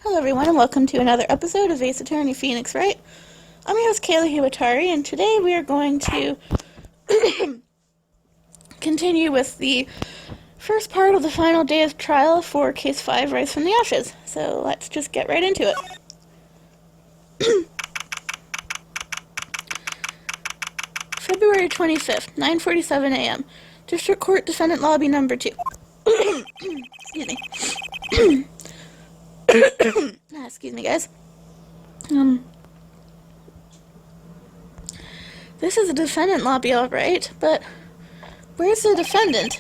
Hello everyone and welcome to another episode of Ace Attorney Phoenix Wright. I'm your host Kayla Hiwatari, and today we are going to continue with the first part of the final day of trial for Case 5, Rise from the Ashes. So let's just get right into it. February 25th, 9:47 a.m. District Court Defendant Lobby Number 2. Excuse me. Excuse me, guys. This is a defendant lobby, alright, but where's the defendant?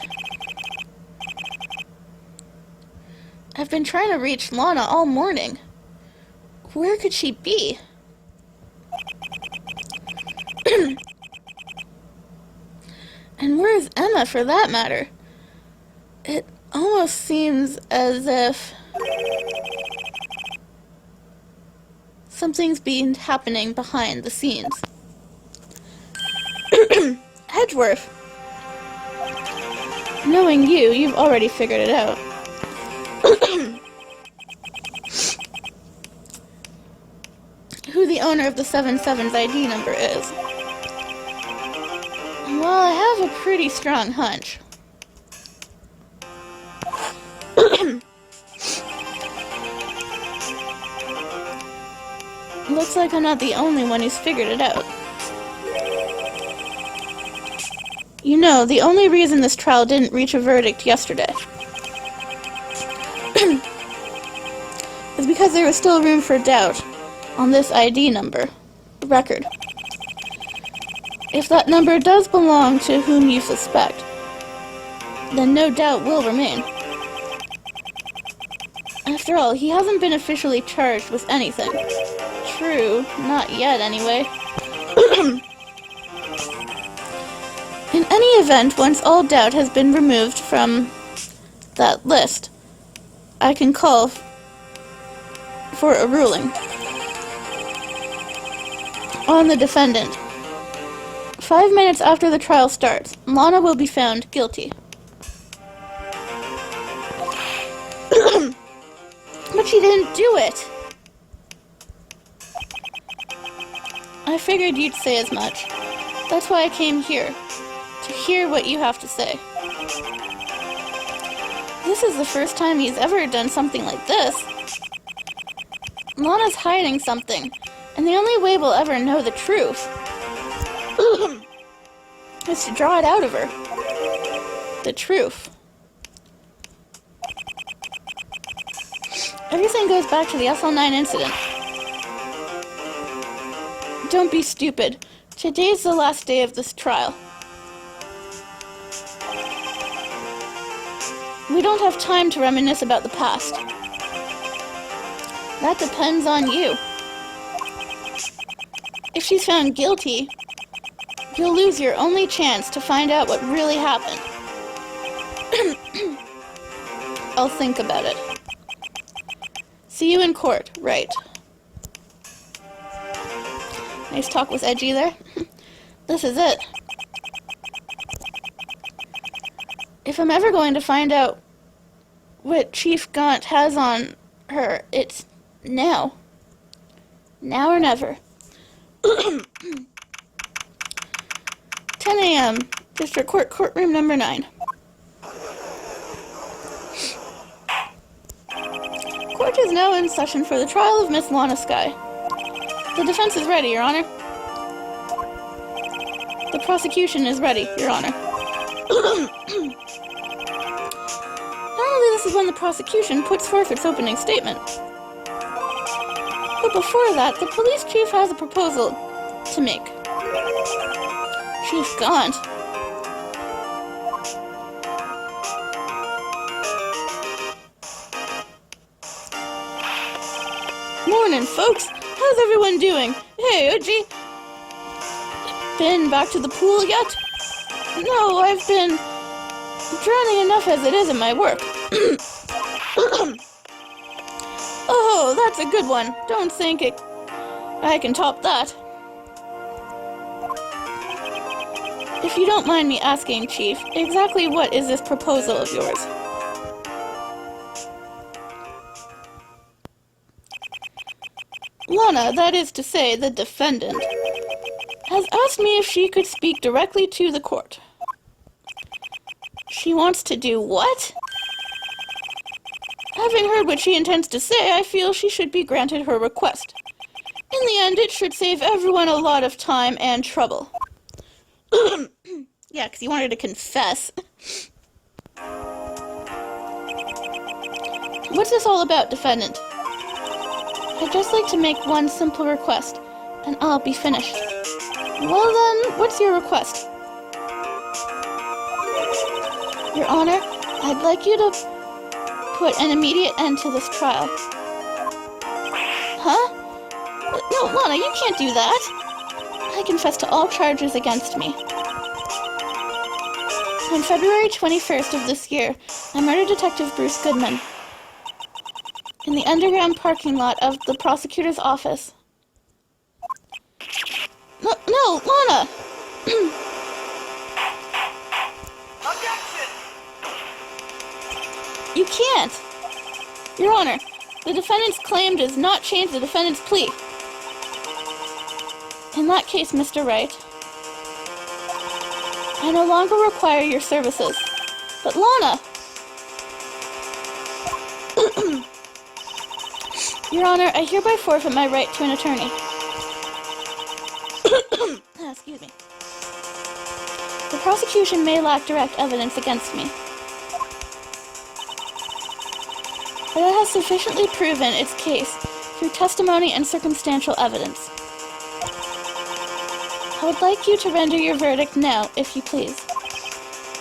I've been trying to reach Lana all morning. Where could she be? And where is Emma, for that matter? It almost seems as if something's been happening behind the scenes. Edgeworth! Knowing you, you've already figured it out. Who the owner of the 77's ID number is. Well, I have a pretty strong hunch. Looks like I'm not the only one who's figured it out. You know, the only reason this trial didn't reach a verdict yesterday is because there was still room for doubt on this ID number record. If that number does belong to whom you suspect, then no doubt will remain. After all, he hasn't been officially charged with anything. True, not yet anyway. In any event, once all doubt has been removed from that list, I can call for a ruling on the defendant. 5 minutes after the trial starts, Lana will be found guilty. But she didn't do it! I figured you'd say as much. That's why I came here, to hear what you have to say. This is the first time he's ever done something like this. Lana's hiding something, and the only way we'll ever know the truth is to draw it out of her. The truth. Everything goes back to the SL9 incident. Don't be stupid. Today's the last day of this trial. We don't have time to reminisce about the past. That depends on you. If she's found guilty, you'll lose your only chance to find out what really happened. I'll think about it. See you in court, Wright. Nice talk with Edgy there. This is it. If I'm ever going to find out what Chief Gaunt has on her, it's now. Now or never. 10 a.m. District Court, courtroom number 9. Court is now in session for the trial of Miss Lana Skye. The defense is ready, Your Honor. The prosecution is ready, Your Honor. Normally this is when the prosecution puts forth its opening statement. But before that, the police chief has a proposal to make. Chief Gaunt. Morning, folks. How's everyone doing? Hey, Uji. Been back to the pool yet? No, I've been drowning enough as it is in my work. Oh, that's a good one. Don't think I can top that. If you don't mind me asking, Chief, exactly what is this proposal of yours? Lana, that is to say, the defendant, has asked me if she could speak directly to the court. She wants to do what? Having heard what she intends to say, I feel she should be granted her request. In the end, it should save everyone a lot of time and trouble. Yeah, because you wanted to confess. What's this all about, defendant? I'd just like to make one simple request, and I'll be finished. Well then, what's your request? Your Honor, I'd like you to put an immediate end to this trial. Huh? No, Lana, you can't do that. I confess to all charges against me. On February 21st of this year, I murdered Detective Bruce Goodman in the underground parking lot of the prosecutor's office. No, Lana! Objection! You can't! Your Honor, the defendant's claim does not change the defendant's plea. In that case, Mr. Wright, I no longer require your services. But Lana! Your Honor, I hereby forfeit my right to an attorney. Excuse me. The prosecution may lack direct evidence against me, but it has sufficiently proven its case through testimony and circumstantial evidence. I would like you to render your verdict now, if you please.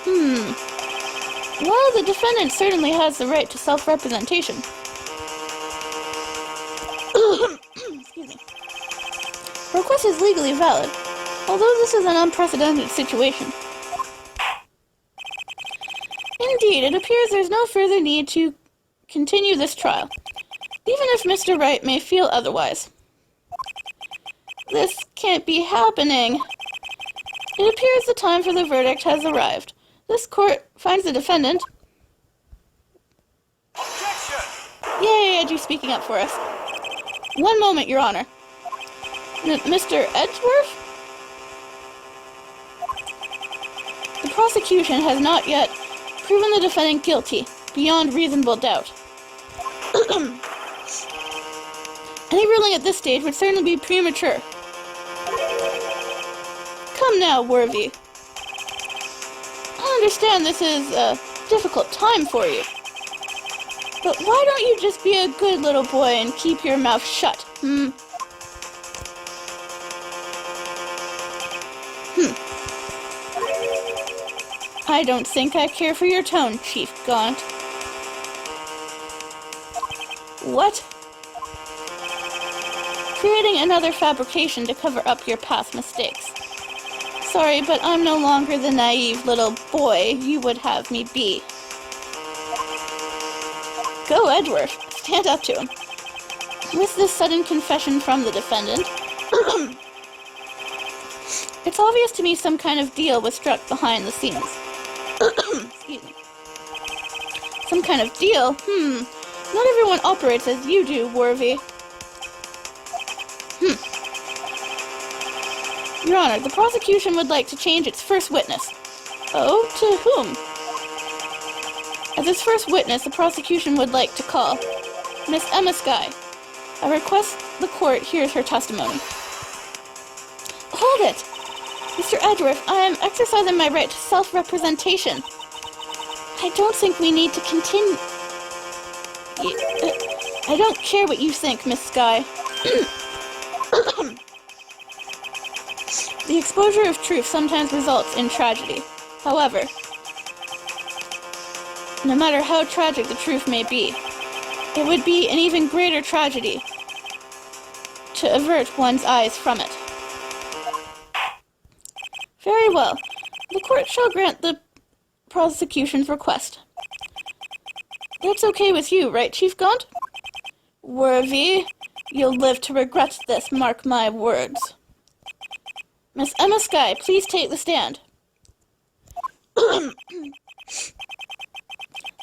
Well, the defendant certainly has the right to self-representation. Excuse me. The request is legally valid, although this is an unprecedented situation. Indeed, it appears there's no further need to continue this trial, even if Mr. Wright may feel otherwise. This can't be happening. It appears the time for the verdict has arrived. This court finds the defendant... Objection! Yay, Edgy speaking up for us. One moment, Your Honor. Mr. Edgeworth? The prosecution has not yet proven the defendant guilty, beyond reasonable doubt. Any ruling at this stage would certainly be premature. Come now, Worthy. I understand this is a difficult time for you. But why don't you just be a good little boy and keep your mouth shut, I don't think I care for your tone, Chief Gaunt. What? Creating another fabrication to cover up your past mistakes. Sorry, but I'm no longer the naive little boy you would have me be. Go, Edgeworth. Stand up to him. With this sudden confession from the defendant, it's obvious to me some kind of deal was struck behind the scenes. Excuse me. Some kind of deal? Not everyone operates as you do, Worthy. Your Honor, the prosecution would like to change its first witness. Oh, to whom? As its first witness, the prosecution would like to call Miss Emma Skye. I request the court hears her testimony. Hold it! Mr. Edgeworth, I am exercising my right to self-representation. I don't think we need to continue... I don't care what you think, Miss Skye. The exposure of truth sometimes results in tragedy. However, no matter how tragic the truth may be, it would be an even greater tragedy to avert one's eyes from it. Very well. The court shall grant the prosecution's request. That's okay with you, right, Chief Gaunt? Worthy, you'll live to regret this, mark my words. Miss Emma Skye, please take the stand.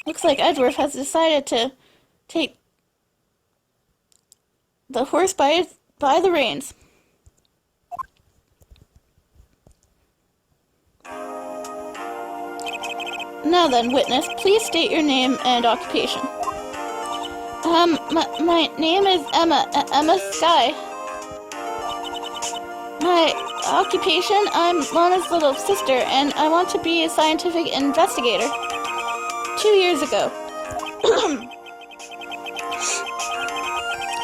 Looks like Edgeworth has decided to take the horse by the reins. Now then, witness, please state your name and occupation. My name is Emma Sky. My occupation, I'm Lana's little sister, and I want to be a scientific investigator. 2 years ago,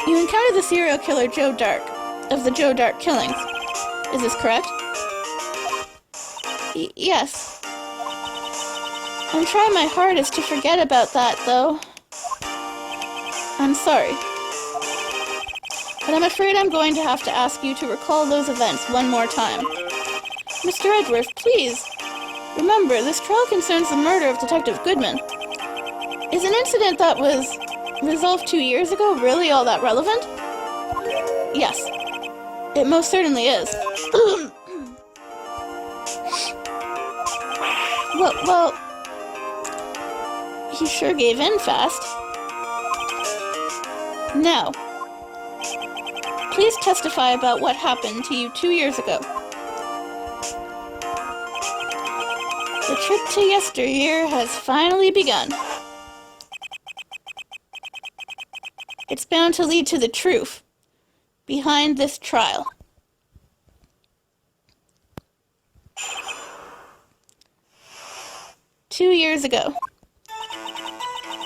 you encountered the serial killer Joe Dark, of the Joe Dark killings. Is this correct? Yes. I'm trying my hardest to forget about that, though. I'm sorry. But I'm afraid I'm going to have to ask you to recall those events one more time. Mr. Edgeworth, please. Remember, this trial concerns the murder of Detective Goodman. Is an incident that was resolved 2 years ago really all that relevant? Yes. It most certainly is. Well, he sure gave in fast. Now, please testify about what happened to you 2 years ago. The trip to yesteryear has finally begun. It's bound to lead to the truth behind this trial. Two years ago,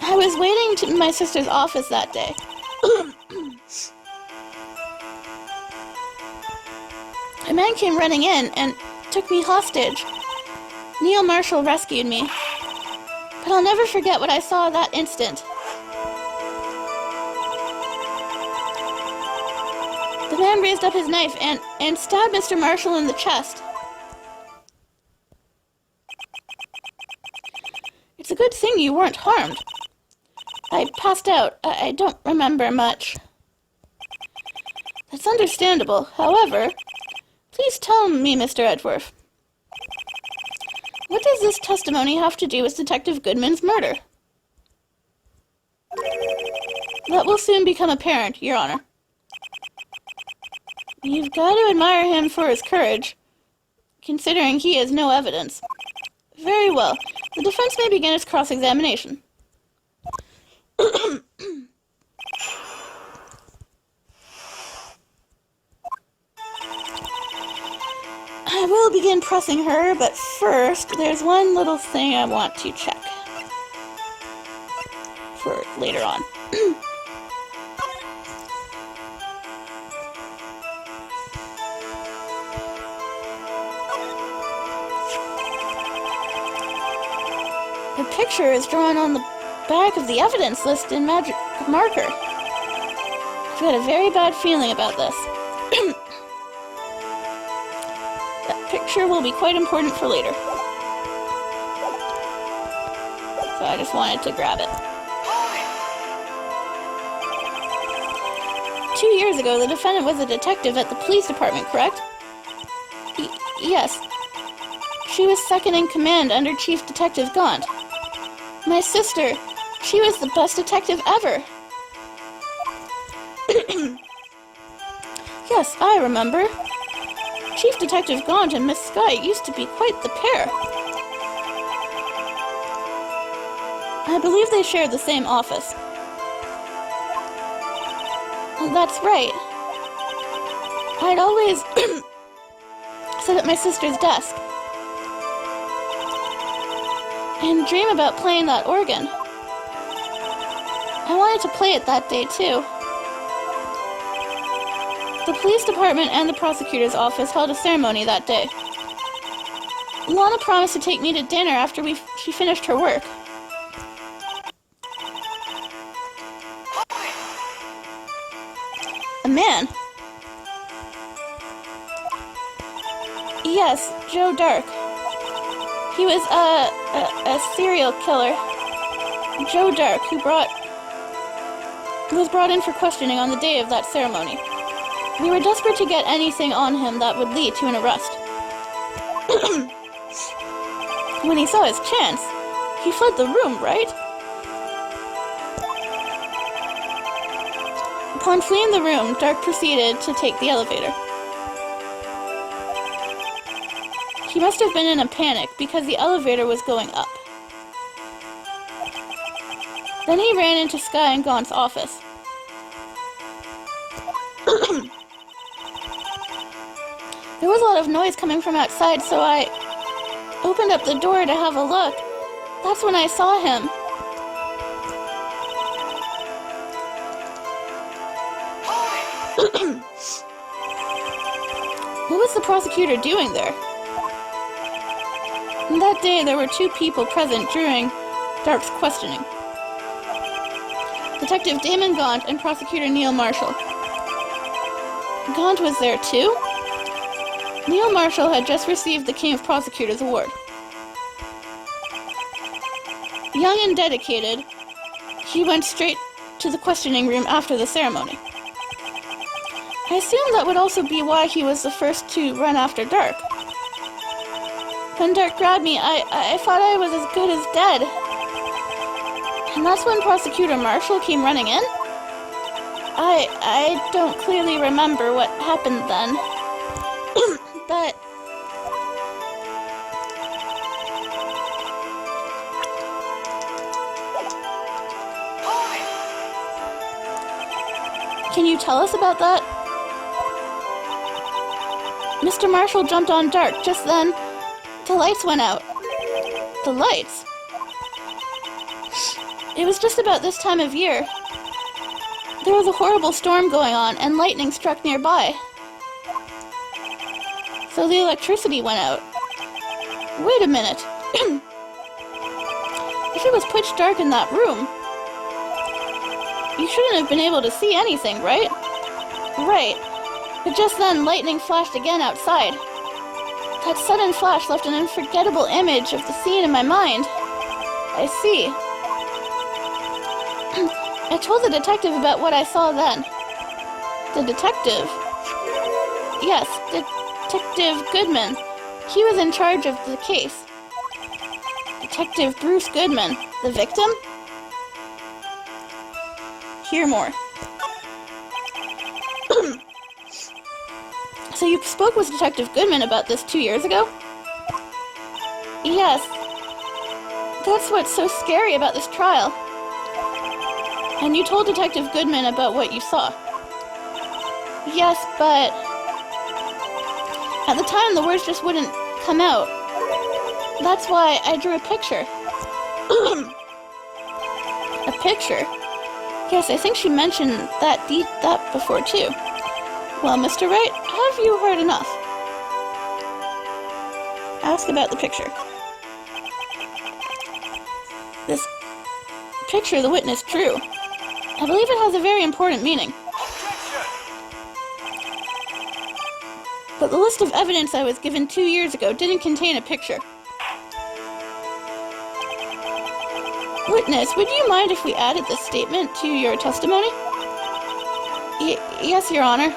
I was waiting in my sister's office that day. A man came running in and took me hostage. Neil Marshall rescued me, but I'll never forget what I saw that instant. The man raised up his knife and stabbed Mr. Marshall in the chest. It's a good thing you weren't harmed. I passed out. I don't remember much. That's understandable. However, please tell me, Mr. Edgeworth, what does this testimony have to do with Detective Goodman's murder? That will soon become apparent, Your Honor. You've got to admire him for his courage, considering he has no evidence. Very well. The defense may begin its cross-examination. I will begin pressing her, but first, there's one little thing I want to check. For later on. A picture is drawn on the back of the evidence list in magic marker. I've got a very bad feeling about this. That picture will be quite important for later. So I just wanted to grab it. 2 years ago, the defendant was a detective at the police department, correct? Yes. She was second in command under Chief Detective Gaunt. My sister, she was the best detective ever. Yes, I remember. Chief Detective Gaunt and Miss Sky used to be quite the pair. I believe they shared the same office. That's right. I'd always sit at my sister's desk and dream about playing that organ. I wanted to play it that day, too. The police department and the prosecutor's office held a ceremony that day. Lana promised to take me to dinner after she finished her work. A man? Yes, Joe Dark. He was a serial killer. Joe Dark, who was brought in for questioning on the day of that ceremony. We were desperate to get anything on him that would lead to an arrest. When he saw his chance, he fled the room, right? Upon fleeing the room, Dark proceeded to take the elevator. He must have been in a panic because the elevator was going up. Then he ran into Sky and Gaunt's office. There was a lot of noise coming from outside, so I opened up the door to have a look. That's when I saw him. What was the prosecutor doing there? And that day, there were two people present during Dark's questioning. Detective Damon Gaunt and Prosecutor Neil Marshall. Gaunt was there too? Neil Marshall had just received the King of Prosecutors Award. Young and dedicated, he went straight to the questioning room after the ceremony. I assumed that would also be why he was the first to run after Dark. When Dark grabbed me, I thought I was as good as dead. And that's when Prosecutor Marshall came running in? I don't clearly remember what happened then. But... Can you tell us about that? Mr. Marshall jumped on Dark. Just then, the lights went out. The lights? It was just about this time of year. There was a horrible storm going on, and lightning struck nearby. So the electricity went out. Wait a minute. If it was pitch dark in that room, you shouldn't have been able to see anything, right? Right. But just then, lightning flashed again outside. That sudden flash left an unforgettable image of the scene in my mind. I see. I told the detective about what I saw then. The detective? Yes, Detective Goodman. He was in charge of the case. Detective Bruce Goodman. The victim? Hear more. So you spoke with Detective Goodman about this 2 years ago? Yes. That's what's so scary about this trial. And you told Detective Goodman about what you saw. Yes, but... At the time, the words just wouldn't come out. That's why I drew a picture. A picture? Yes, I think she mentioned that before, too. Well, Mr. Wright, have you heard enough? Ask about the picture. This picture the witness drew. I believe it has a very important meaning. But the list of evidence I was given 2 years ago didn't contain a picture. Witness, would you mind if we added this statement to your testimony? Yes, Your Honor.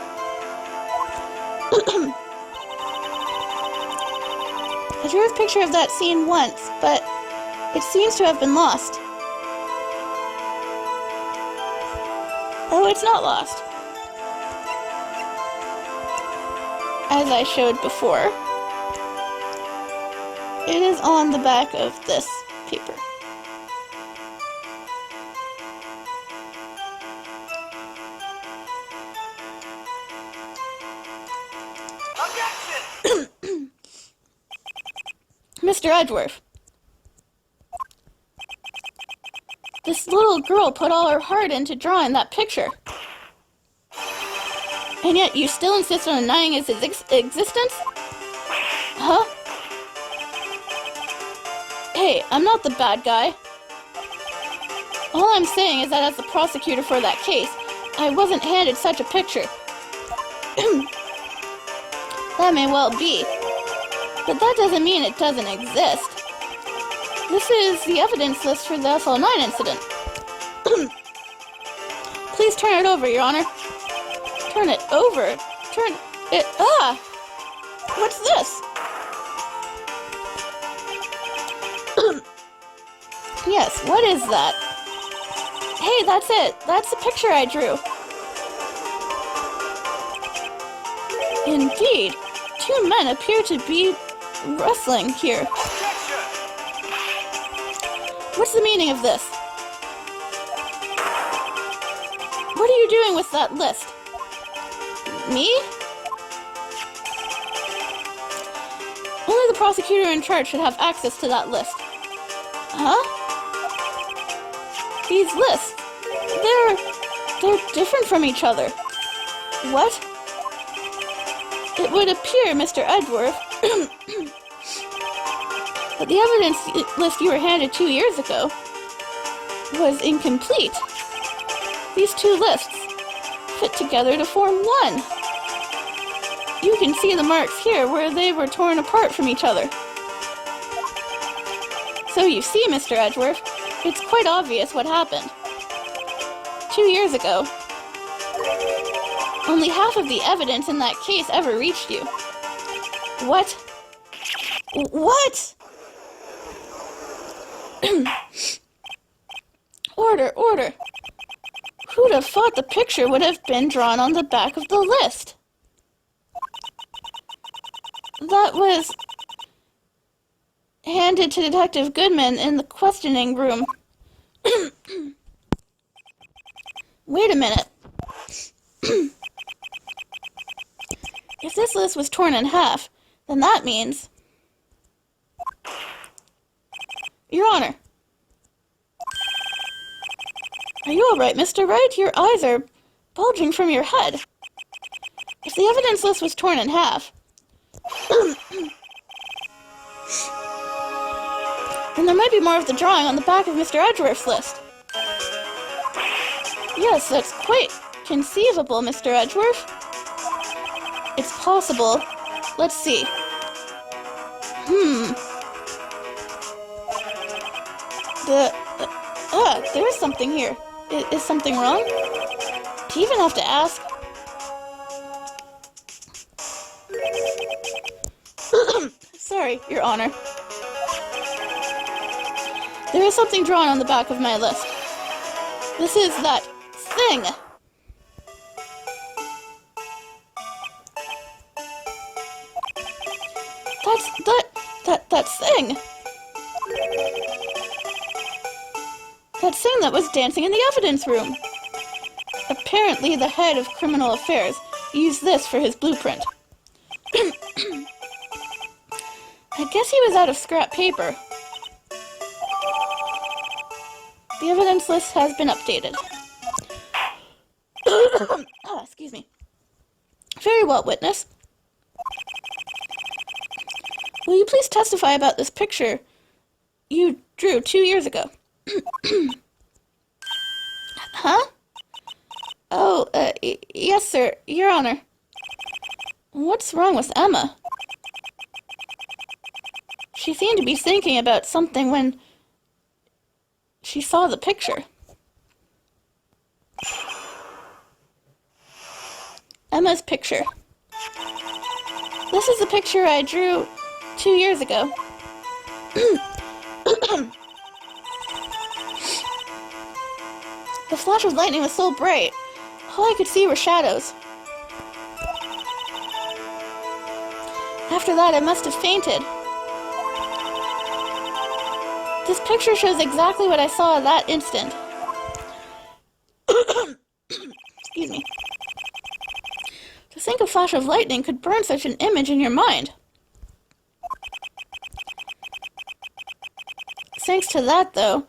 I drew a picture of that scene once, but it seems to have been lost. Oh, it's not lost. As I showed before, it is on the back of this paper. Objection! Mr. Edgeworth, this little girl put all her heart into drawing that picture. And yet you still insist on denying its existence? Huh? Hey, I'm not the bad guy. All I'm saying is that as the prosecutor for that case, I wasn't handed such a picture. That may well be, but that doesn't mean it doesn't exist. This is the evidence list for the SL9 incident. Please turn it over, Your Honor. Turn it over? Turn it... Ah! What's this? Yes, what is that? Hey, that's it. That's the picture I drew. Indeed, two men appear to be wrestling here. Objection! What's the meaning of this? What are you doing with that list? Me? Only the prosecutor in charge should have access to that list. Huh? These lists, they're different from each other. What? It would appear, Mr. Edgeworth, that the evidence list you were handed 2 years ago was incomplete. These two lists fit together to form one. You can see the marks here where they were torn apart from each other. So you see, Mr. Edgeworth, it's quite obvious what happened. 2 years ago, only half of the evidence in that case ever reached you. What? What? Order. Who'd have thought the picture would have been drawn on the back of the list? That was handed to Detective Goodman in the questioning room. Wait a minute. If this list was torn in half, then that means... Your Honor. Are you alright, Mr. Wright? Your eyes are bulging from your head. If the evidence list was torn in half, then there might be more of the drawing on the back of Mr. Edgeworth's list. Yes, that's quite conceivable, Mr. Edgeworth. It's possible. Let's see. There's something here. Is something wrong? Do you even have to ask? Sorry, Your Honor. There is something drawn on the back of my list. This is that thing. That thing. That thing that was dancing in the evidence room. Apparently, the head of criminal affairs used this for his blueprint. I guess he was out of scrap paper. The evidence list has been updated. Excuse me. Very well, witness. Will you please testify about this picture you drew 2 years ago? Huh? Oh, yes, sir, Your Honor. What's wrong with Emma? She seemed to be thinking about something when she saw the picture. Emma's picture. This is the picture I drew 2 years ago. The flash of lightning was so bright, all I could see were shadows. After that, I must have fainted. This picture shows exactly what I saw at that instant. Excuse me. To think a flash of lightning could burn such an image in your mind. Thanks to that, though,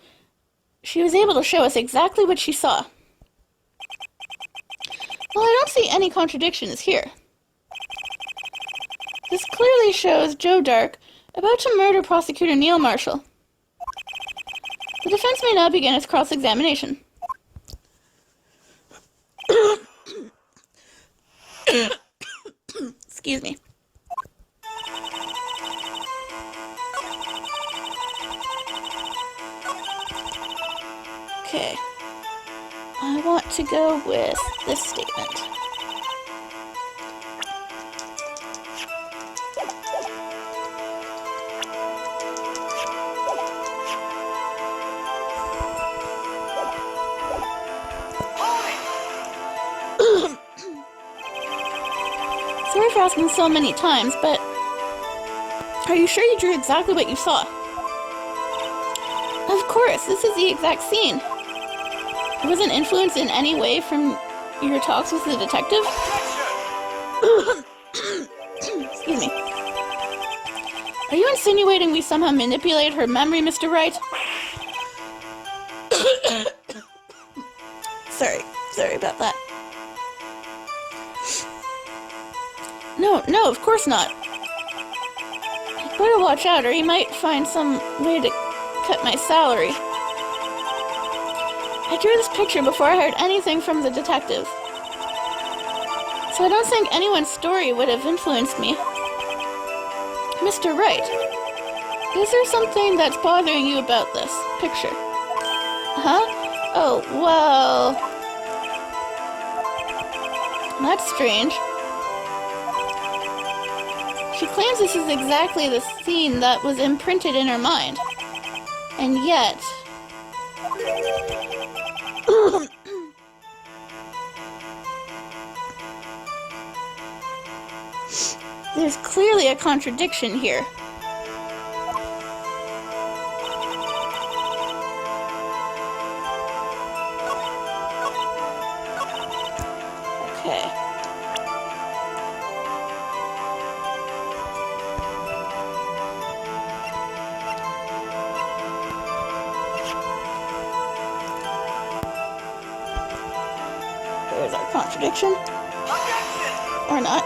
she was able to show us exactly what she saw. Well, I don't see any contradictions here. This clearly shows Joe Dark about to murder Prosecutor Neil Marshall. The defense may now begin its cross-examination. Excuse me. Okay. I want to go with this statement. Sorry for asking so many times, but are you sure you drew exactly what you saw? Of course, this is the exact scene. It wasn't influenced in any way from your talks with the detective? Excuse me. Are you insinuating we somehow manipulated her memory, Mr. Wright? Sorry about that. No, of course not. I'd better watch out, or you might find some way to cut my salary. I drew this picture before I heard anything from the detective. So I don't think anyone's story would have influenced me. Mr. Wright, is there something that's bothering you about this picture? Huh? Oh, well... That's strange. She claims this is exactly the scene that was imprinted in her mind. And yet... There's clearly a contradiction here. Okay. There's our contradiction. Or not.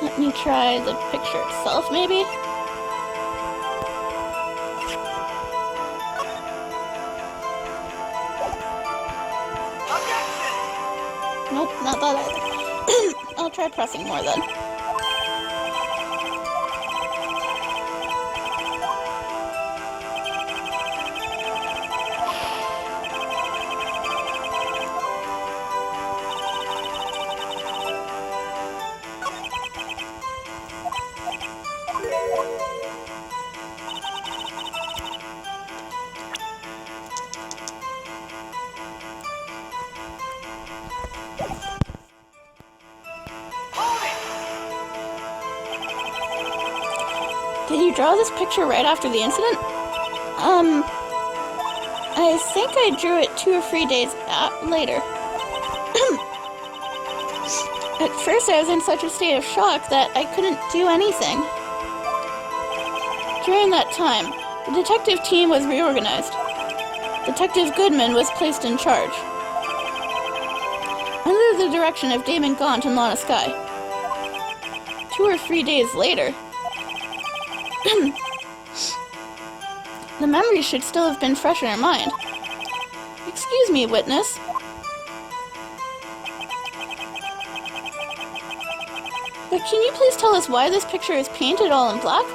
Let me try the picture itself, maybe? Nope, not that either. I'll try pressing more then. Did you draw this picture right after the incident? I think I drew it 2 or 3 days later. At first I was in such a state of shock that I couldn't do anything. During that time, the detective team was reorganized. Detective Goodman was placed in charge, under the direction of Damon Gaunt and Lana Skye. 2 or 3 days later, the memories should still have been fresh in her mind. Excuse me, witness. But can you please tell us why this picture is painted all in black?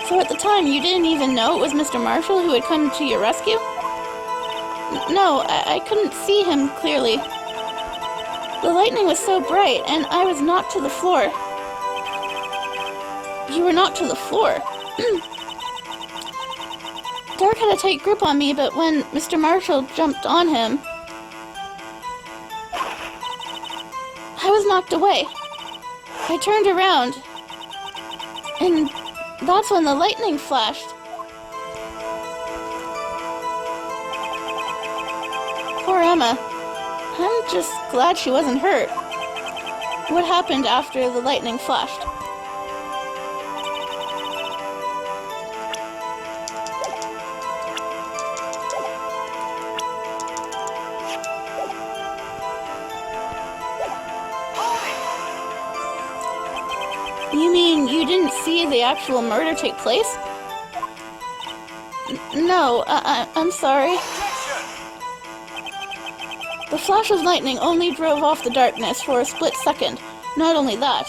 So at the time, you didn't even know it was Mr. Marshall who had come to your rescue? No, I couldn't see him clearly. The lightning was so bright, and I was knocked to the floor. You were knocked to the floor. Dark had a tight grip on me, but when Mr. Marshall jumped on him, I was knocked away. I turned around, and that's when the lightning flashed. Poor Emma. I'm just glad she wasn't hurt. What happened after the lightning flashed? You mean you didn't see the actual murder take place? No, I'm sorry. The flash of lightning only drove off the darkness for a split second. Not only that,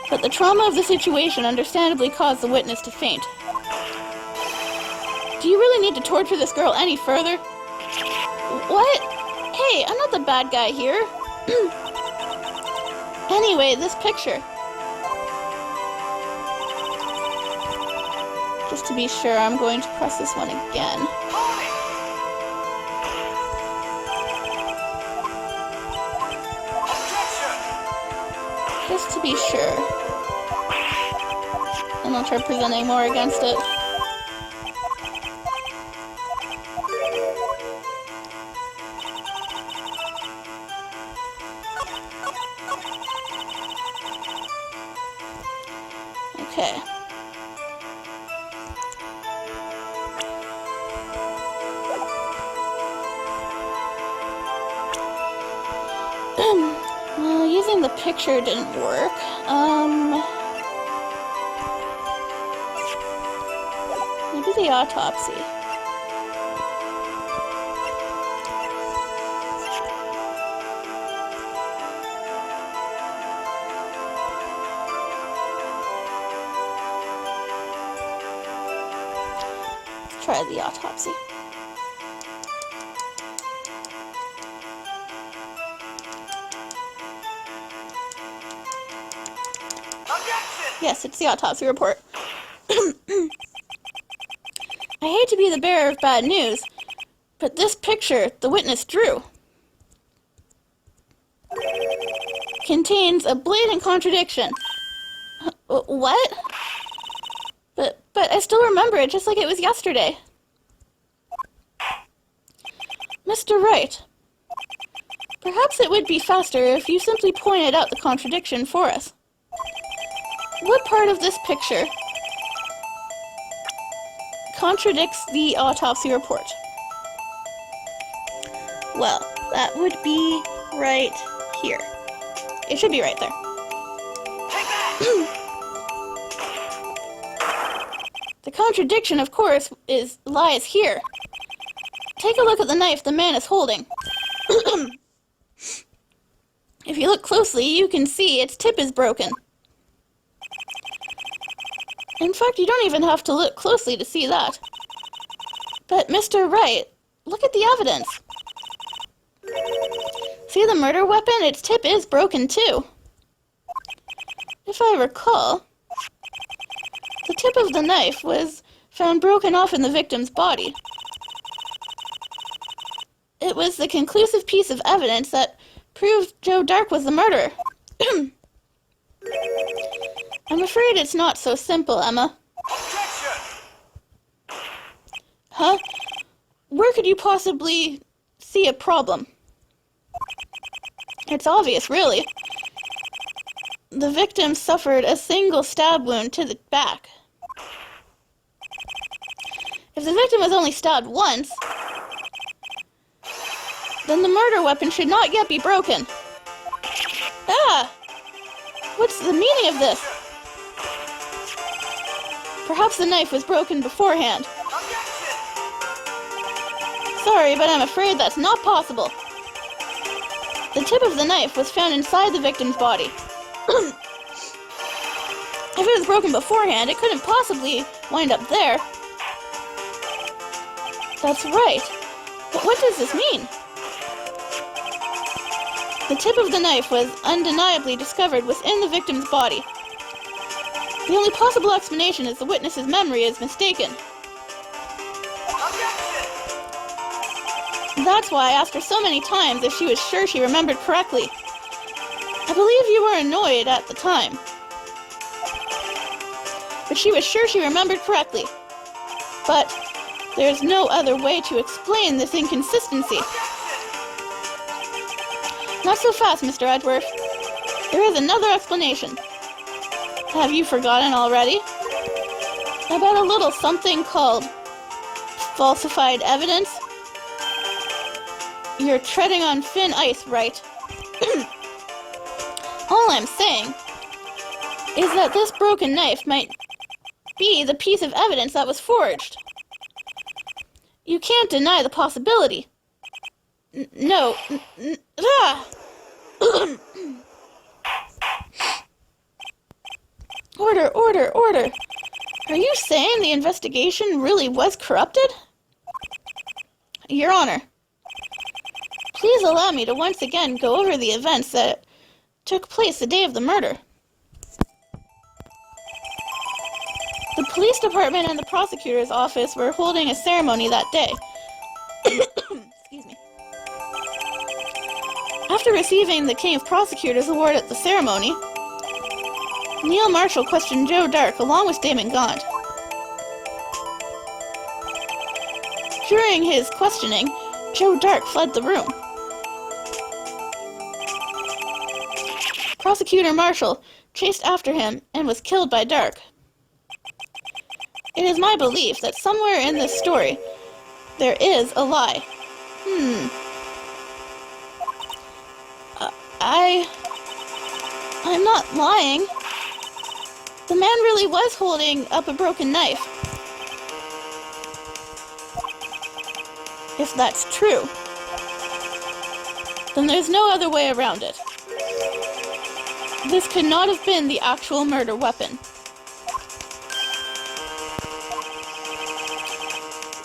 but the trauma of the situation understandably caused the witness to faint. Do you really need to torture this girl any further? What? Hey, I'm not the bad guy here. Anyway, this picture. Just to be sure, I'm going to press this one again. Just to be sure. And I'll try presenting more against it. Okay. Well, using the picture didn't work. Maybe the autopsy. Let's try the autopsy. Yes, it's the autopsy report. I hate to be the bearer of bad news, but this picture the witness drew contains a blatant contradiction. What? But I still remember it just like it was yesterday. Mr. Wright, perhaps it would be faster if you simply pointed out the contradiction for us. What part of this picture contradicts the autopsy report? Well, that would be right here. It should be right there. The contradiction, of course, lies here. Take a look at the knife the man is holding. If you look closely, you can see its tip is broken. In fact, you don't even have to look closely to see that. But, Mr. Wright, look at the evidence. See the murder weapon? Its tip is broken, too. If I recall, the tip of the knife was found broken off in the victim's body. It was the conclusive piece of evidence that proved Joe Dark was the murderer. I'm afraid it's not so simple, Emma. Objection! Huh? Where could you possibly see a problem? It's obvious, really. The victim suffered a single stab wound to the back. If the victim was only stabbed once, then the murder weapon should not yet be broken. Ah! What's the meaning of this? Perhaps the knife was broken beforehand. Sorry, but I'm afraid that's not possible. The tip of the knife was found inside the victim's body. If it was broken beforehand, it couldn't possibly wind up there. That's right. But what does this mean? The tip of the knife was undeniably discovered within the victim's body. The only possible explanation is the witness's memory is mistaken. That's why I asked her so many times if she was sure she remembered correctly. I believe you were annoyed at the time, but she was sure she remembered correctly. But there's no other way to explain this inconsistency. Not so fast, Mr. Edgeworth. There is another explanation. Have you forgotten already? About a little something called falsified evidence? You're treading on thin ice, Wright. All I'm saying is that this broken knife might be the piece of evidence that was forged. You can't deny the possibility. No. Ah! Order, order, order. Are you saying the investigation really was corrupted? Your Honor, please allow me to once again go over the events that took place the day of the murder. The police department and the prosecutor's office were holding a ceremony that day. Excuse me. After receiving the King of Prosecutors award at the ceremony, Neil Marshall questioned Joe Dark along with Damon Gaunt. During his questioning, Joe Dark fled the room. Prosecutor Marshall chased after him and was killed by Dark. It is my belief that somewhere in this story, there is a lie. I'm not lying. The man really was holding up a broken knife. If that's true, then there's no other way around it. This could not have been the actual murder weapon.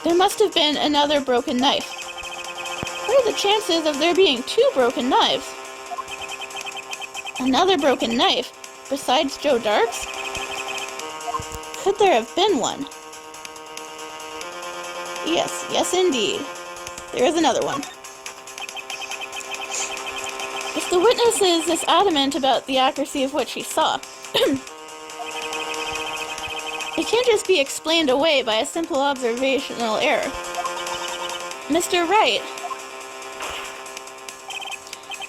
There must have been another broken knife. What are the chances of there being two broken knives? Another broken knife besides Joe Dark's? Could there have been one? Yes indeed. There is another one. If the witness is this adamant about the accuracy of what she saw, it can't just be explained away by a simple observational error. Mr. Wright.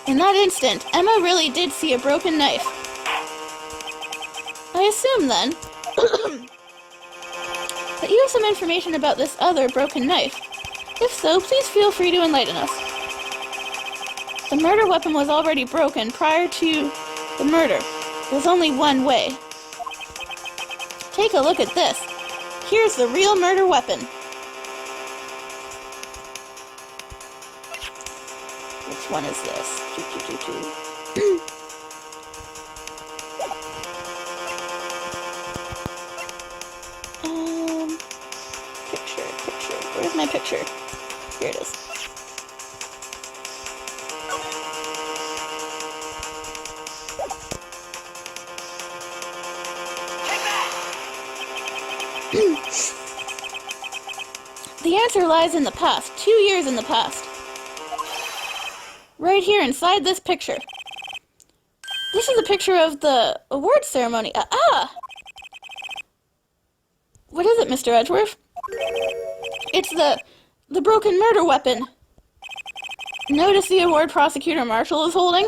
In that instant, Emma really did see a broken knife. I assume, then, that you have some information about this other broken knife. If so, please feel free to enlighten us. The murder weapon was already broken prior to the murder. There's only one way. Take a look at this. Here's the real murder weapon. Which one is this? Picture. Where's my picture? Here it is. The answer lies in the past, 2 years in the past. Right here inside this picture. This is a picture of the award ceremony. What is it, Mr. Edgeworth? It's the broken murder weapon. Notice the award Prosecutor Marshall is holding?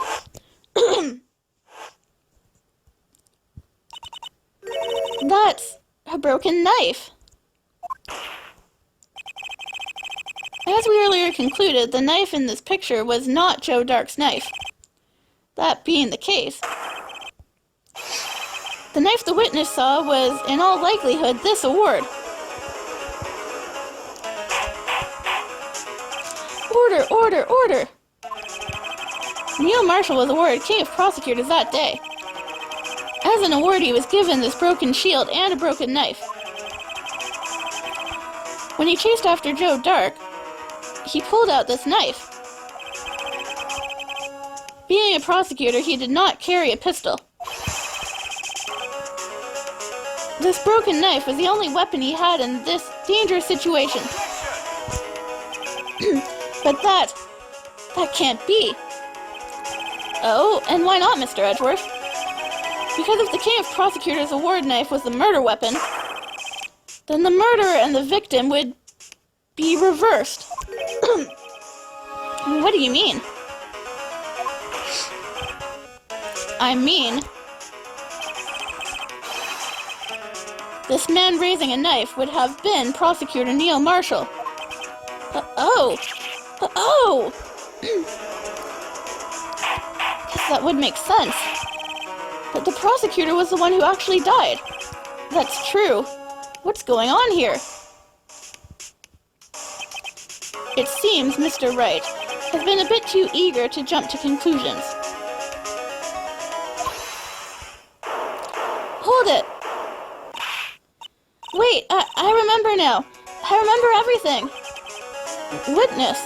That's a broken knife. As we earlier concluded, the knife in this picture was not Joe Dark's knife. That being the case, the knife the witness saw was, in all likelihood, this award. Order! Neil Marshall was awarded King of Prosecutors that day. As an award, he was given this broken shield and a broken knife. When he chased after Joe Dark, he pulled out this knife. Being a prosecutor, he did not carry a pistol. This broken knife was the only weapon he had in this dangerous situation. But that can't be. Oh, and why not, Mr. Edgeworth? Because if the King of Prosecutors' award knife was the murder weapon, then the murderer and the victim would be reversed. What do you mean? I mean, this man raising a knife would have been Prosecutor Neil Marshall. Guess that would make sense. But the prosecutor was the one who actually died. That's true. What's going on here? It seems Mr. Wright has been a bit too eager to jump to conclusions. Hold it! Wait, I remember now. I remember everything. Witness.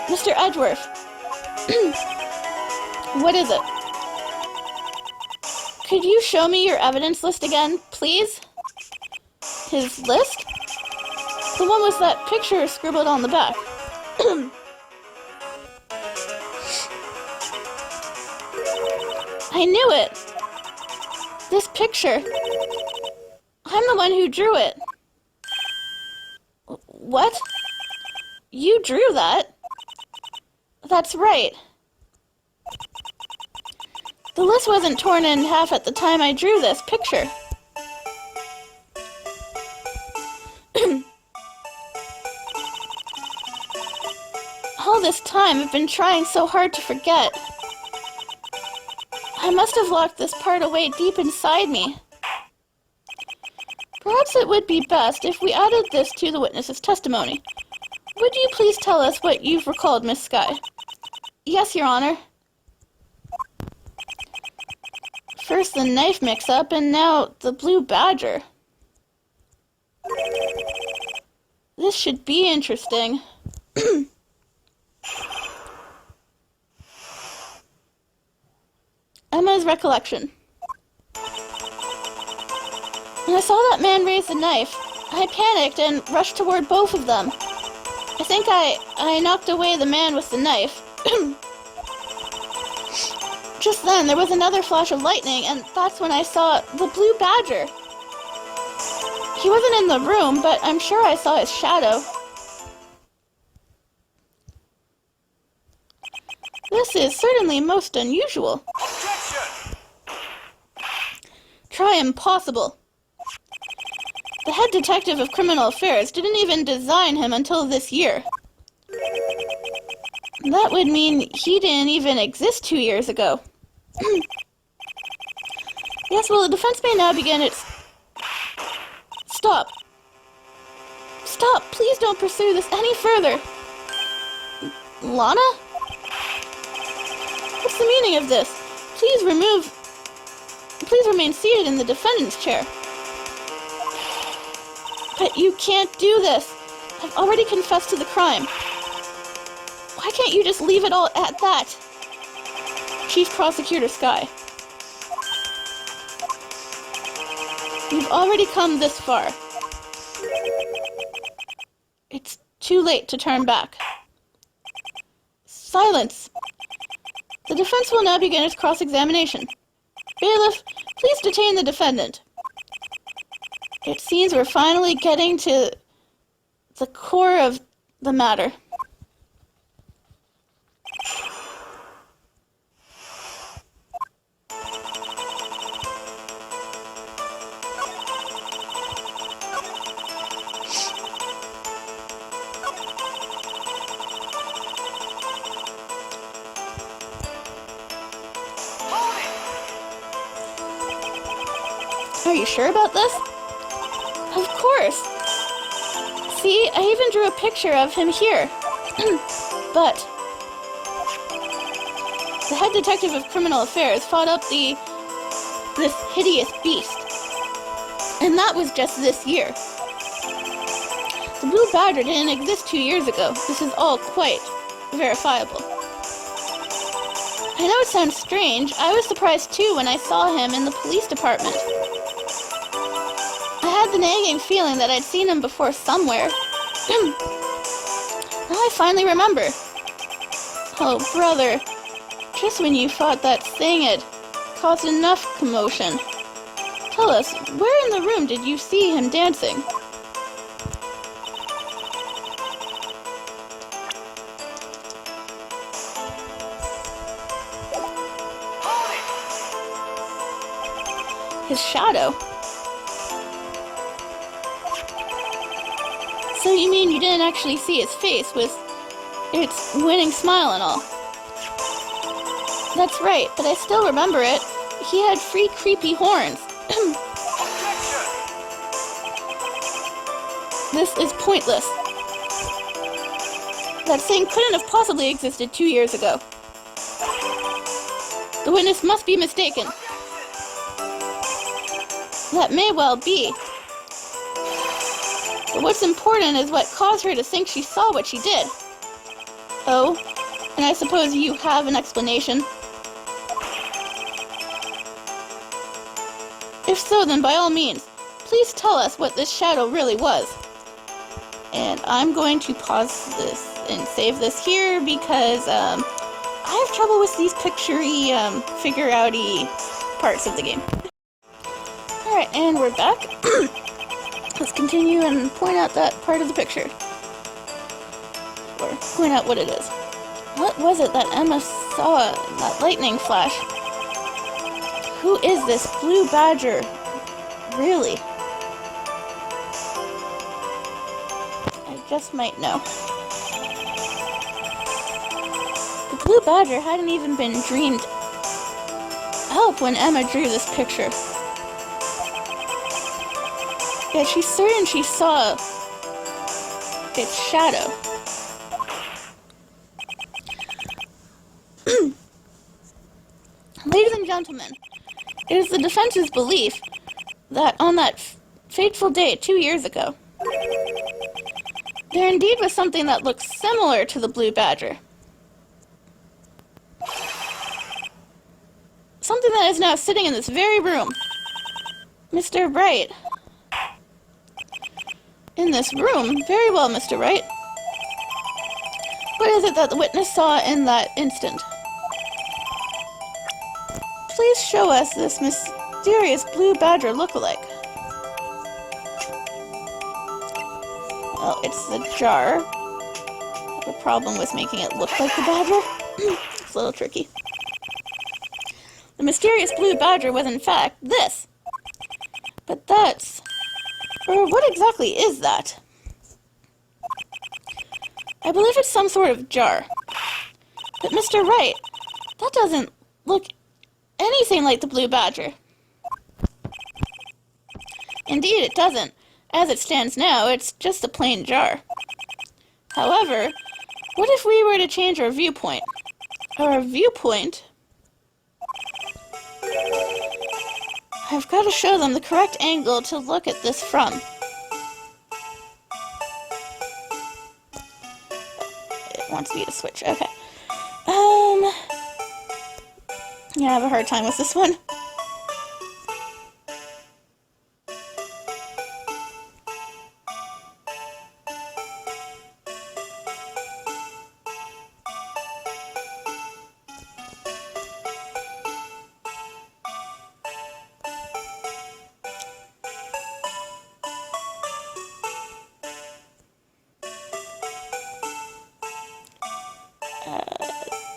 Mr. Edgeworth. What is it? Could you show me your evidence list again, please? His list? The one with that picture scribbled on the back. I knew it! This picture. I'm the one who drew it. What? You drew that? That's right. The list wasn't torn in half at the time I drew this picture. All this time I've been trying so hard to forget. I must have locked this part away deep inside me. Perhaps it would be best if we added this to the witness's testimony. Would you please tell us what you've recalled, Miss Skye? Yes, Your Honor. First the knife mix-up, and now the blue badger. This should be interesting. Emma's recollection. When I saw that man raise the knife, I panicked and rushed toward both of them. I think I knocked away the man with the knife. Just then, there was another flash of lightning, and that's when I saw the blue badger. He wasn't in the room, but I'm sure I saw his shadow. This is certainly most unusual. Objection! Try impossible. The head detective of criminal affairs didn't even design him until this year. That would mean he didn't even exist 2 years ago. Yes, well, the defense may now begin its... Stop. Stop, please don't pursue this any further. Lana? What's the meaning of this? Please remain seated in the defendant's chair. But you can't do this. I've already confessed to the crime. Why can't you just leave it all at that? Chief Prosecutor Skye. You've already come this far. It's too late to turn back. Silence. The defense will now begin its cross-examination. Bailiff, please detain the defendant. It seems we're finally getting to the core of the matter. Are you sure about this? Of course. See, I even drew a picture of him here. But the head detective of criminal affairs fought up this hideous beast. And that was just this year. The blue badger didn't exist 2 years ago. This is all quite verifiable. I know it sounds strange. I was surprised too when I saw him in the police department. I had the nagging feeling that I'd seen him before somewhere. Now I finally remember. Oh, brother. Just when you thought that thing had caused enough commotion. Tell us, where in the room did you see him dancing? His shadow. So you mean you didn't actually see his face with its winning smile and all? That's right, but I still remember it. He had 3 creepy horns. This is pointless. That thing couldn't have possibly existed 2 years ago. The witness must be mistaken. That may well be. But what's important is what caused her to think she saw what she did. Oh, and I suppose you have an explanation. If so, then by all means, please tell us what this shadow really was. And I'm going to pause this and save this here because I have trouble with these picture-y, figure-outy parts of the game. Alright, and we're back. Let's continue and point out that part of the picture. Or point out what it is. What was it that Emma saw in that lightning flash? Who is this blue badger? Really? I just might know. The blue badger hadn't even been dreamed up when Emma drew this picture. Yet she's certain she saw its shadow. Ladies and gentlemen, it is the defense's belief that on that fateful day 2 years ago, there indeed was something that looked similar to the blue badger. Something that is now sitting in this very room. Mr. Wright. In this room? Very well, Mr. Wright. What is it that the witness saw in that instant? Please show us this mysterious blue badger look-alike. Well, it's the jar. I have a problem with making it look like the badger. It's a little tricky. The mysterious blue badger was in fact this. But that's... or what exactly is that? I believe it's some sort of jar. But Mr. Wright, that doesn't look anything like the blue badger. Indeed, it doesn't. As it stands now, it's just a plain jar. However, what if we were to change our viewpoint? Our viewpoint? I've got to show them the correct angle to look at this from. It wants me to switch. Okay. Yeah, I have a hard time with this one.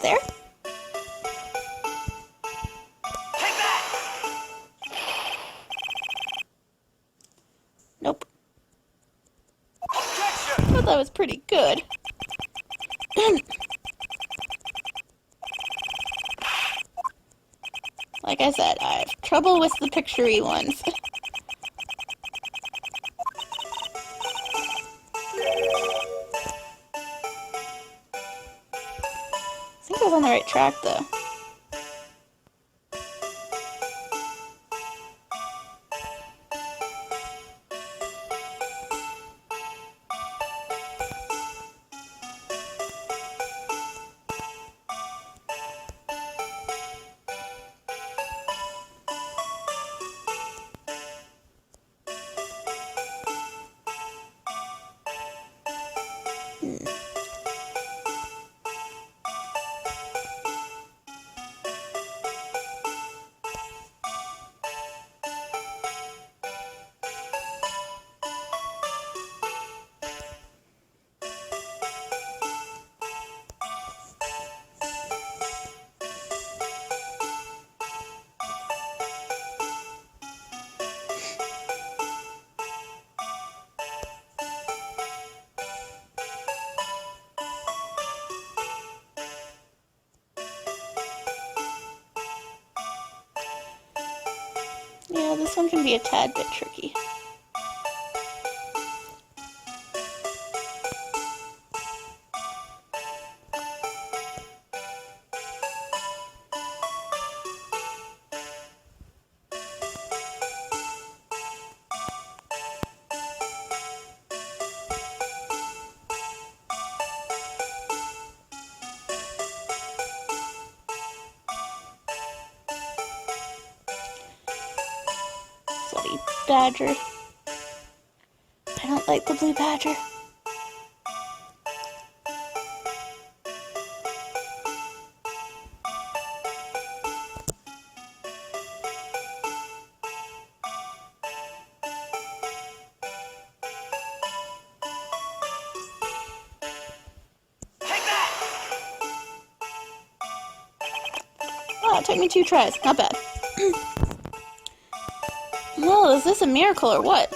There? Take that! Nope. Objection! I thought that was pretty good. Like I said, I have trouble with the picture-y ones. I think I was on the right track, though. Yeah, this one can be a tad bit tricky. Bloody badger. I don't like the blue badger. Take that! Oh, it took me 2 tries. Not bad. Well, is this a miracle or what?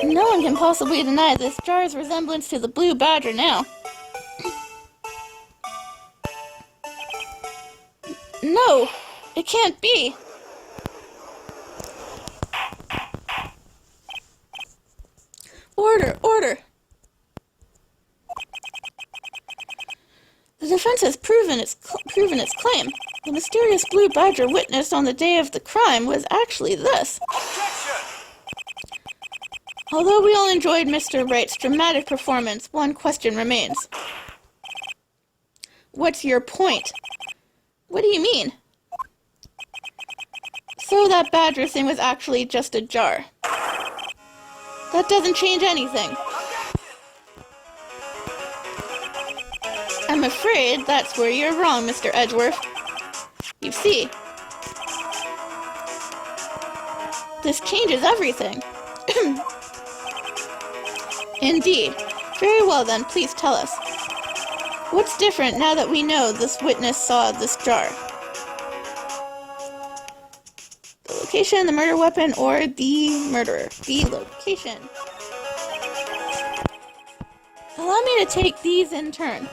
No one can possibly deny this jar's resemblance to the blue badger now. No, it can't be. Order, order. The defense has proven its claim. The mysterious blue badger witnessed on the day of the crime was actually this. Objection! Although we all enjoyed Mr. Wright's dramatic performance, one question remains. What's your point? What do you mean? So that badger thing was actually just a jar. That doesn't change anything. I'm afraid that's where you're wrong, Mr. Edgeworth. You see, this changes everything. Indeed. Very well then, please tell us. What's different now that we know this witness saw this jar? The location, the murder weapon, or the murderer? The location. Allow me to take these in turn.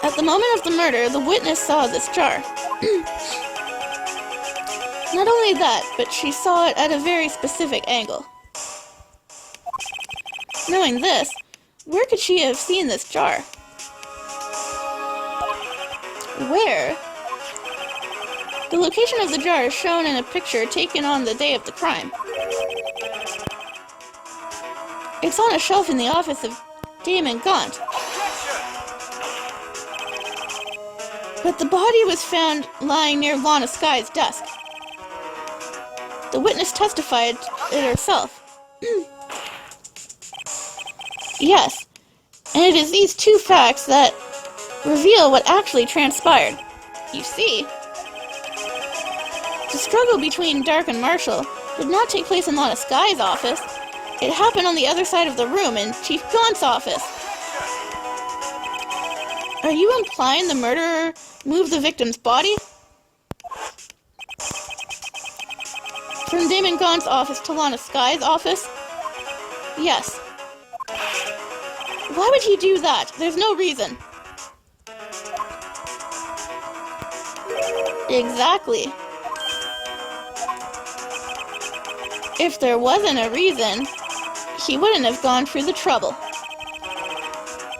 At the moment of the murder, the witness saw this jar. Not only that, but she saw it at a very specific angle. Knowing this, where could she have seen this jar? Where? The location of the jar is shown in a picture taken on the day of the crime. It's on a shelf in the office of Damon Gaunt. But the body was found lying near Lana Sky's desk. The witness testified it herself. Yes, and it is these 2 facts that reveal what actually transpired. You see, the struggle between Dark and Marshall did not take place in Lana Sky's office. It happened on the other side of the room in Chief Gaunt's office. Are you implying the murderer moved the victim's body? From Damon Gaunt's office to Lana Sky's office? Yes. Why would he do that? There's no reason. Exactly. If there wasn't a reason, he wouldn't have gone through the trouble.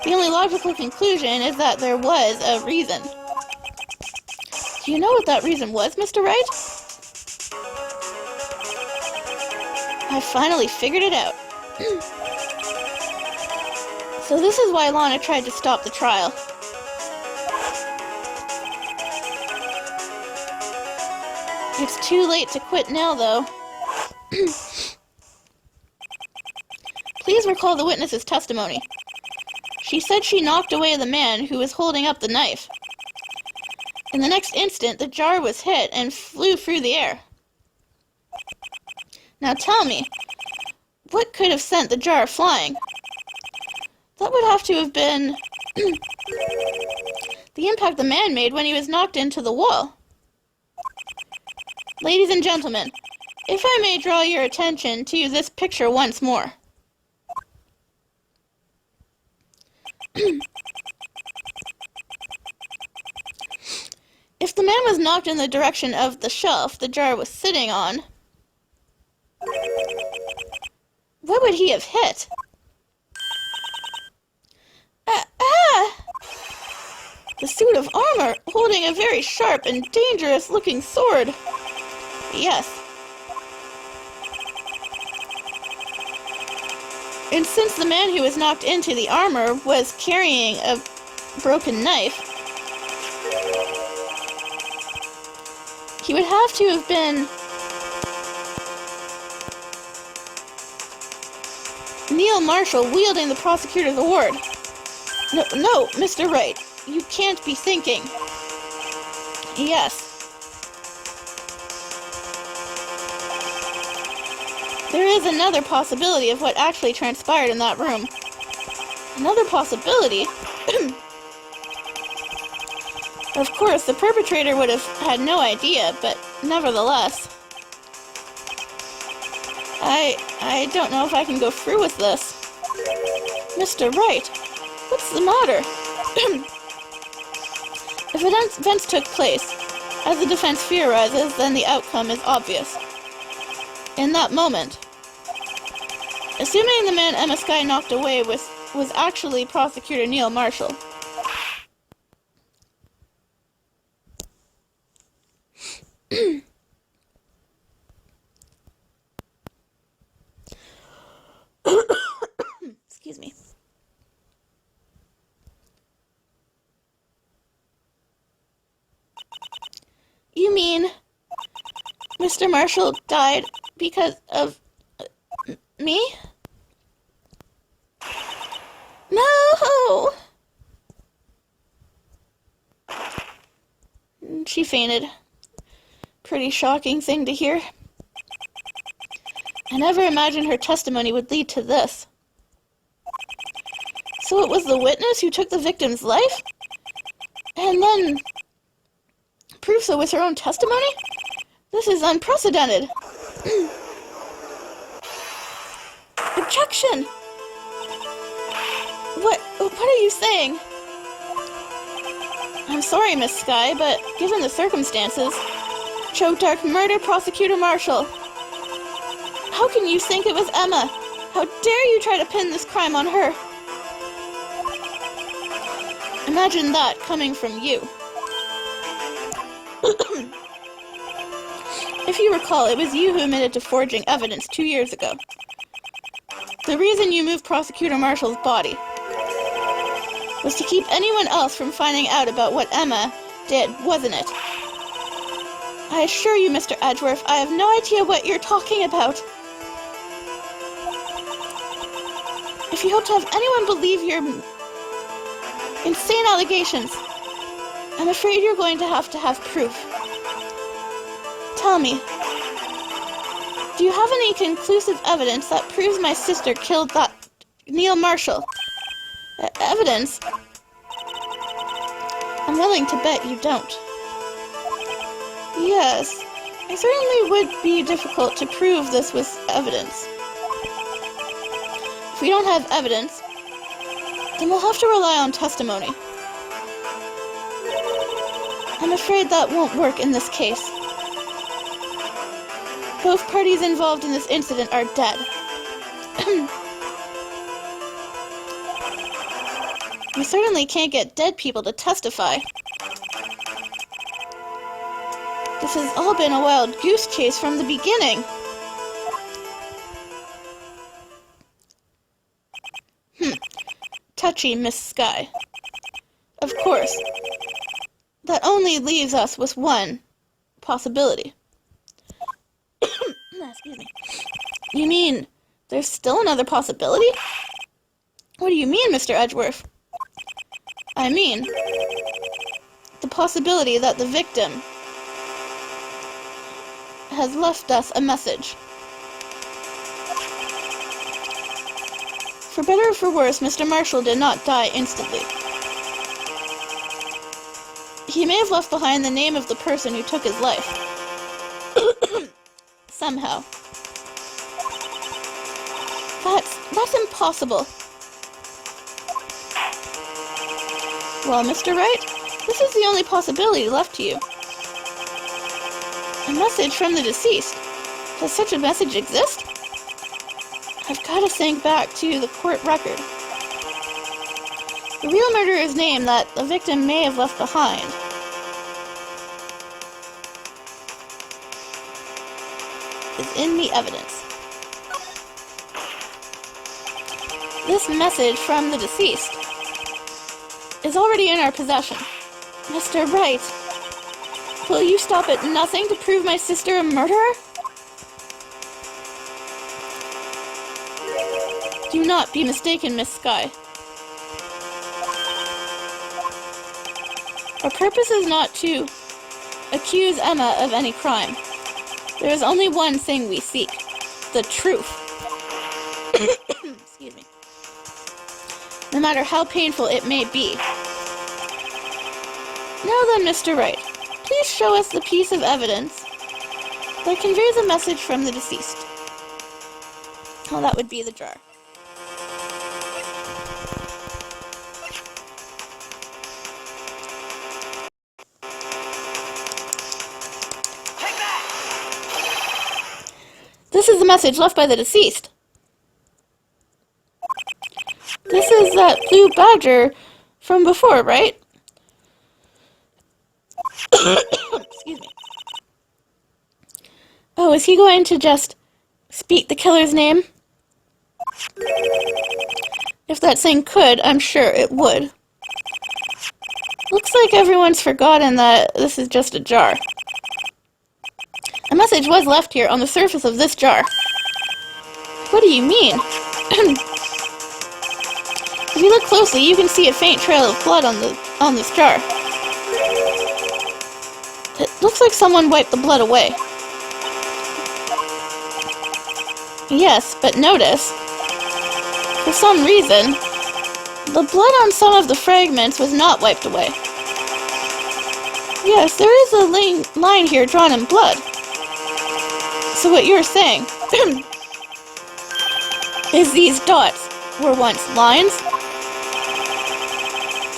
The only logical conclusion is that there was a reason. Do you know what that reason was, Mr. Wright? I finally figured it out. So this is why Lana tried to stop the trial. It's too late to quit now, though. Please recall the witness's testimony. She said she knocked away the man who was holding up the knife. In the next instant, the jar was hit and flew through the air. Now tell me, what could have sent the jar flying? That would have to have been the impact the man made when he was knocked into the wall. Ladies and gentlemen, if I may draw your attention to this picture once more. If the man was knocked in the direction of the shelf the jar was sitting on, what would he have hit? The suit of armor, holding a very sharp and dangerous-looking sword. Yes. And since the man who was knocked into the armor was carrying a broken knife, he would have to have been Neil Marshall wielding the prosecutor's award. No, Mr. Wright, you can't be thinking. Yes. There is another possibility of what actually transpired in that room. Another possibility? Of course, the perpetrator would have had no idea, but nevertheless. I don't know if I can go through with this. Mr. Wright, what's the matter? If events took place, as the defense theorizes, then the outcome is obvious. In that moment, assuming the man Emma Skye knocked away was actually Prosecutor Neil Marshall. Excuse me. You mean Mr. Marshall died because of me? No! She fainted. Pretty shocking thing to hear. I never imagined her testimony would lead to this. So it was the witness who took the victim's life? And then prove so with her own testimony? This is unprecedented. Objection! What are you saying? I'm sorry, Miss Skye, but given the circumstances, Choke Dark murdered Prosecutor Marshall. How can you think it was Emma? How dare you try to pin this crime on her? Imagine that coming from you. If you recall, it was you who admitted to forging evidence 2 years ago. The reason you moved Prosecutor Marshall's body was to keep anyone else from finding out about what Emma did, wasn't it? I assure you, Mr. Edgeworth, I have no idea what you're talking about. If you hope to have anyone believe your insane allegations, I'm afraid you're going to have proof. Tell me, do you have any conclusive evidence that proves my sister killed that Neil Marshall? Evidence? I'm willing to bet you don't. Yes, it certainly would be difficult to prove this with evidence. If we don't have evidence, then we'll have to rely on testimony. I'm afraid that won't work in this case. Both parties involved in this incident are dead. We certainly can't get dead people to testify. This has all been a wild goose chase from the beginning. Touchy, Miss Skye. Of course. That only leaves us with one possibility. Excuse me. You mean there's still another possibility? What do you mean, Mr. Edgeworth? I mean the possibility that the victim has left us a message. For better or for worse, Mr. Marshall did not die instantly. He may have left behind the name of the person who took his life. Somehow. That's impossible. Well, Mr. Wright, this is the only possibility left to you. A message from the deceased. Does such a message exist? I've got to think back to the court record. The real murderer's name that the victim may have left behind is in the evidence. This message from the deceased is already in our possession. Mr. Wright, will you stop at nothing to prove my sister a murderer? Do not be mistaken, Miss Skye. Our purpose is not to accuse Emma of any crime. There is only one thing we seek. The truth. Excuse me. No matter how painful it may be. Now then, Mr. Wright, please show us the piece of evidence that conveys a message from the deceased. Oh, that would be the jar. Take that! This is the message left by the deceased. This is that blue badger from before, right? Excuse me. Oh, is he going to just speak the killer's name? If that thing could, I'm sure it would. Looks like everyone's forgotten that this is just a jar. A message was left here on the surface of this jar. What do you mean? If you look closely, you can see a faint trail of blood on this jar. It looks like someone wiped the blood away. Yes, but notice, for some reason, the blood on some of the fragments was not wiped away. Yes, there is a line here drawn in blood. So what you're saying is these dots were once lines?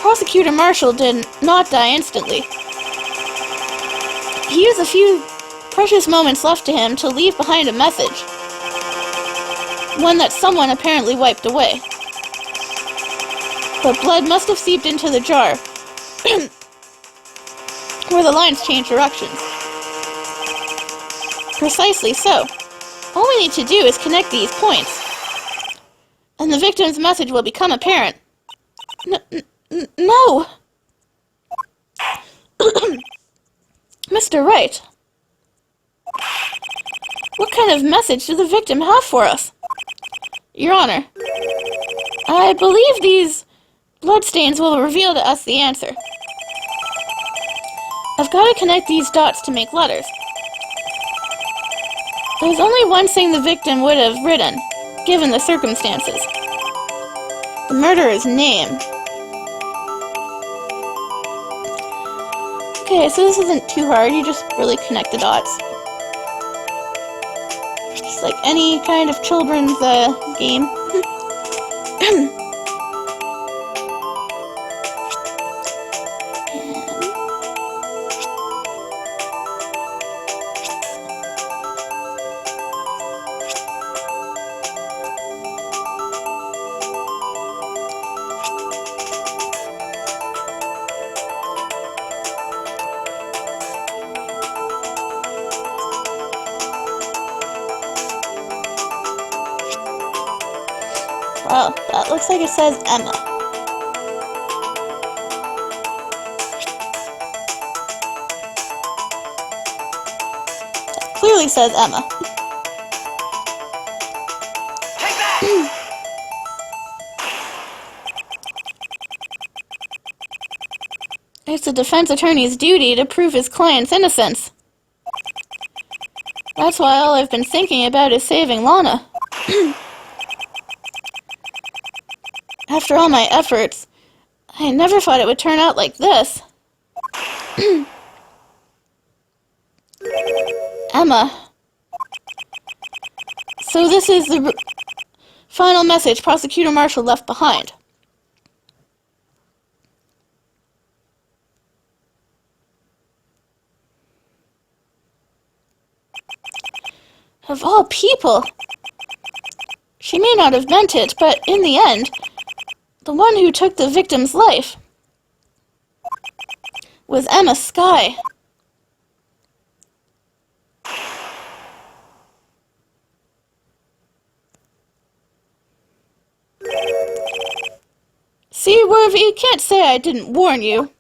Prosecutor Marshall did not die instantly. He used a few precious moments left to him to leave behind a message. One that someone apparently wiped away. But blood must have seeped into the jar, where the lines change directions. Precisely so. All we need to do is connect these points, and the victim's message will become apparent. No! Mr. Wright, what kind of message did the victim have for us? Your Honor, I believe these bloodstains will reveal to us the answer. I've got to connect these dots to make letters. There's only one thing the victim would have written, given the circumstances. The murderer's name. Okay, so this isn't too hard, you just really connect the dots. Just like any kind of children's game. Wow, that looks like it says Emma. That clearly says Emma. Take that! It's the defense attorney's duty to prove his client's innocence. That's why all I've been thinking about is saving Lana. After all my efforts, I never thought it would turn out like this. Emma. So this is the final message Prosecutor Marshall left behind. Of all people. She may not have meant it, but in the end, the one who took the victim's life was Emma Skye. See, Worthy, you can't say I didn't warn you.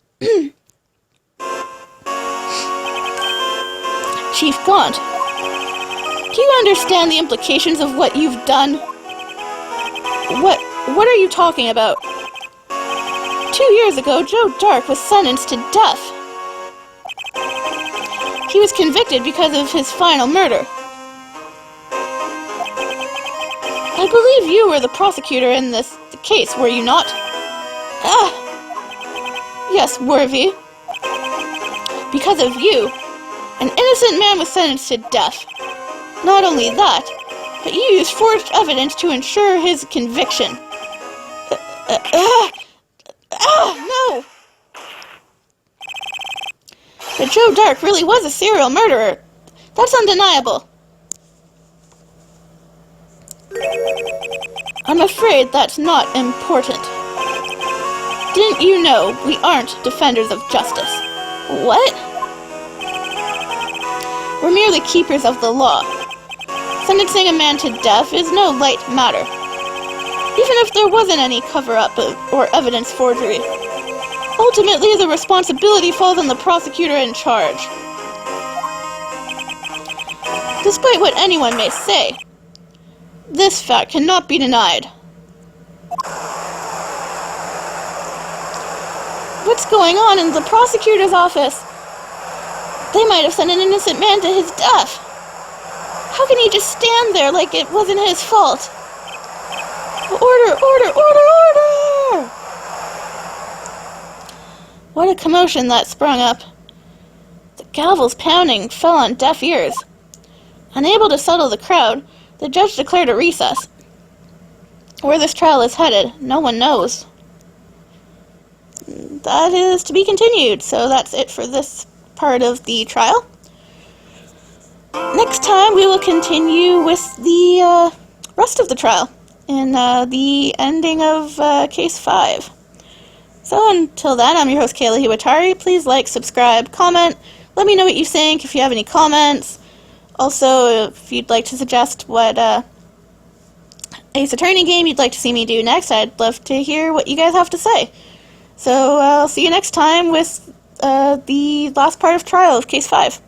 Chief Gaunt, do you understand the implications of what you've done? What are you talking about? 2 years ago, Joe Dark was sentenced to death. He was convicted because of his final murder. I believe you were the prosecutor in this case, were you not? Yes, Worthy. Because of you, an innocent man was sentenced to death. Not only that, but you used forged evidence to ensure his conviction. No! But Joe Dark really was a serial murderer. That's undeniable. I'm afraid that's not important. Didn't you know we aren't defenders of justice? What? We're merely keepers of the law. Sentencing a man to death is no light matter. Even if there wasn't any cover-up or evidence forgery. Ultimately, the responsibility falls on the prosecutor in charge. Despite what anyone may say, this fact cannot be denied. What's going on in the prosecutor's office? They might have sent an innocent man to his death. How can he just stand there like it wasn't his fault? Order, order, order, order! What a commotion that sprung up. The gavel's pounding fell on deaf ears. Unable to settle the crowd, the judge declared a recess. Where this trial is headed, no one knows. That is to be continued, so that's it for this part of the trial. Next time we will continue with the rest of the trial in the ending of Case 5. So until then, I'm your host Kayla Hiwatari. Please like, subscribe, comment. Let me know what you think if you have any comments. Also, if you'd like to suggest what Ace Attorney game you'd like to see me do next, I'd love to hear what you guys have to say. So I'll see you next time with the last part of trial of Case 5.